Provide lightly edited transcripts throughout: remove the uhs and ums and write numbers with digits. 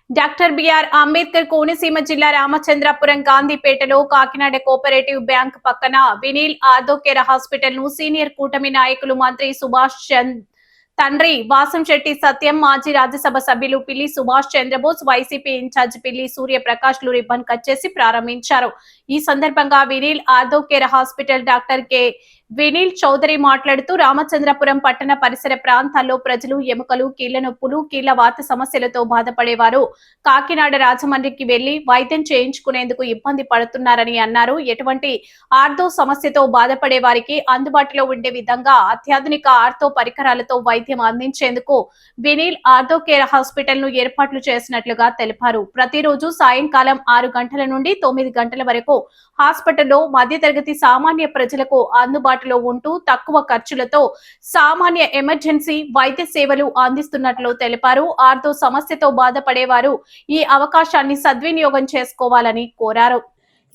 Doctor BR Ambedkar Konaseema జిల్లా Ramachandrapuram గాంధీపేటలో Kakinada cooperative bank పక్కన Vineel Orthocare hospital ను సీనియర్ కూటమి నాయకులు మంత్రి సుభాష్ చంద్ర తండ్రి వాసంశెట్టి సత్యం, మాజీ రాజ్యసభ సభ్యులు పిల్లి సుభాష్ చంద్రబోస్, వైసీపీ ఇన్ఛార్జ్ పిల్లి సూర్యప్రకాష్ లు రిబ్బన్ కట్ చేసి ప్రారంభించారు. ఈ సందర్భంగా Vineel Orthocare hospital doctor K Vineel Chowdary మాట్లాడుతూ రామచంద్రపురం పట్టణ పరిసర ప్రాంతాల్లో ప్రజలు ఎముకలు, కీళ్ల నొప్పులు, కీళ్ల వాత సమస్యలతో బాధపడేవారు కాకినాడ, రాజమండ్రికి వెళ్లి వైద్యం చేయించుకునేందుకు ఇబ్బంది పడుతున్నారని అన్నారు. ఎటువంటి ఆర్థో సమస్యతో బాధపడే వారికి అందుబాటులో ఉండే విధంగా అత్యాధునిక ఆర్థో పరికరాలతో వైద్యం అందించేందుకు వినీల్ ఆర్దోకేర్ హాస్పిటల్ ను ఏర్పాట్లు చేసినట్లుగా తెలిపారు. ప్రతిరోజు సాయంకాలం 6 గంటల నుండి 9 గంటల వరకు హాస్పిటల్లో మధ్యతరగతి సామాన్య ప్రజలకు అందుబాటులో ఉంటూ తక్కువ ఖర్చులతో సామాన్య ఎమర్జెన్సీ వైద్య సేవలు అందిస్తున్నట్లు తెలిపారు. ఆర్థో సమస్యతో బాధపడేవారు ఈ అవకాశాన్ని సద్వినియోగం చేసుకోవాలని కోరారు.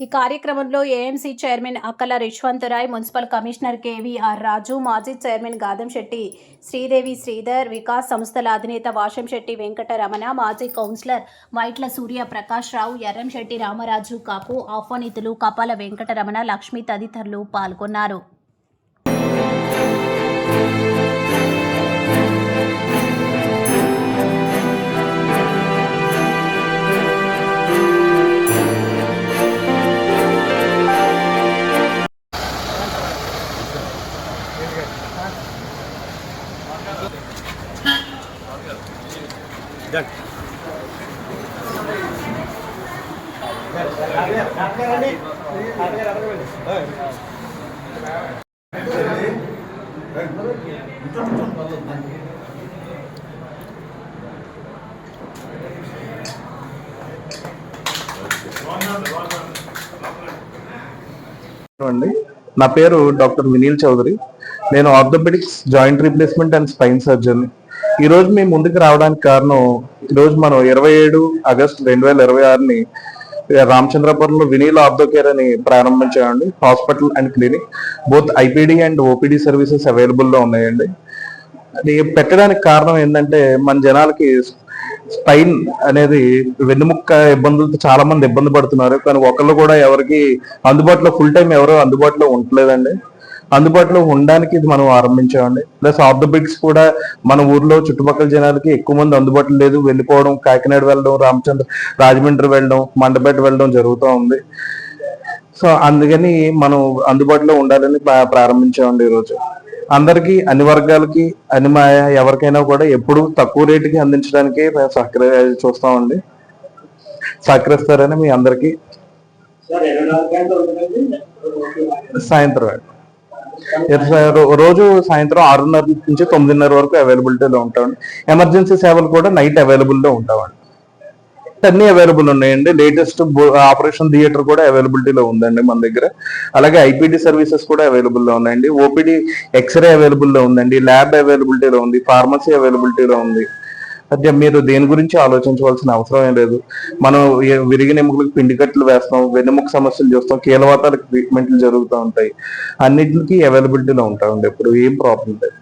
ఈ కార్యక్రమంలో ఏఎంసీ చైర్మన్ అక్కల రిష్వంతరాయ్, మున్సిపల్ కమిషనర్ కేవీఆర్ రాజు, మాజీ చైర్మన్ గాదంశెట్టి శ్రీదేవి శ్రీధర్, వికాస్ సంస్థల అధినేత వాషంశెట్టి వెంకటరమణ, మాజీ కౌన్సిలర్ మైట్ల సూర్య ప్రకాష్ రావు, ఎర్రంశెట్టి రామరాజు కాపు, ఆహ్వానితులు కపాల వెంకటరమణ, లక్ష్మి తదితరులు పాల్గొన్నారు. నా పేరు డాక్టర్ వినీల్ చౌదరి. నేను orthopaedics, joint replacement and spine surgeon. ఈ రోజు మేము ముందుకు రావడానికి కారణం, ఈరోజు మనం 27 ఆగస్టు 2026ని రామచంద్రపురంలో వినీల్ ఆర్థోకేర్ అని ప్రారంభించామండి. Hospital and clinic, both IPD and OPD services అవైలబుల్లో ఉన్నాయండి. అది పెట్టడానికి కారణం ఏంటంటే, మన జనాలకి స్పైన్ అనేది వెన్నుముక్క ఇబ్బందులతో చాలా మంది ఇబ్బంది పడుతున్నారు. కానీ ఒకళ్ళు కూడా ఎవరికి అందుబాటులో ఫుల్ టైం ఎవరు అందుబాటులో ఉండలేదండి. అందుబాటులో ఉండడానికి ఇది మనం ఆరంభించామండి. ప్లస్ ఆర్థోపెడిక్స్ కూడా మన ఊర్లో చుట్టుపక్కల జనాలకి ఎక్కువ మంది అందుబాటులో లేదు. వెళ్ళిపోవడం, కాకినాడ వెళ్ళడం, రాజమండ్రి వెళ్ళడం, మండపేట వెళ్ళడం జరుగుతూ ఉంది. సో అందుకని మనం అందుబాటులో ఉండాలని ప్రారంభించామండి. ఈరోజు అందరికీ, అన్ని వర్గాలకి, ఎవరికైనా కూడా ఎప్పుడు తక్కువ రేటుకి అందించడానికి చూస్తామండి. సహకరిస్తారని మీ అందరికీ సాయంత్రం రోజు సాయంత్రం 6:30 నుంచి 9:30 వరకు అవైలబిలిటీలో ఉంటామండి. ఎమర్జెన్సీ సేవలు కూడా నైట్ అవైలబుల్లో ఉంటామండి. అన్ని అవైలబుల్ ఉన్నాయండి. లేటెస్ట్ ఆపరేషన్ థియేటర్ కూడా అవైలబిలిటీలో ఉందండి మన దగ్గర. అలాగే ఐపీడీ సర్వీసెస్ కూడా అవైలబుల్లో ఉన్నాయండి. ఓపీడీ ఎక్స్రే అవైలబుల్లో ఉందండి. ల్యాబ్ అవైలబిలిటీలో ఉంది. ఫార్మసీ అవైలబిలిటీలో ఉంది. అదే మీరు దేని గురించి ఆలోచించవలసిన అవసరం ఏం లేదు. మనం విరిగిన ఎముకలకు పిండి కట్లు వేస్తాం, వెన్నెముక సమస్యలు చూస్తాం, కీలవాతాలకు ట్రీట్మెంట్లు జరుగుతూ ఉంటాయి. అన్నింటికి అవైలబిలిటీలో ఉంటామండి. ఎప్పుడు ఏం ప్రాబ్లం లేదు.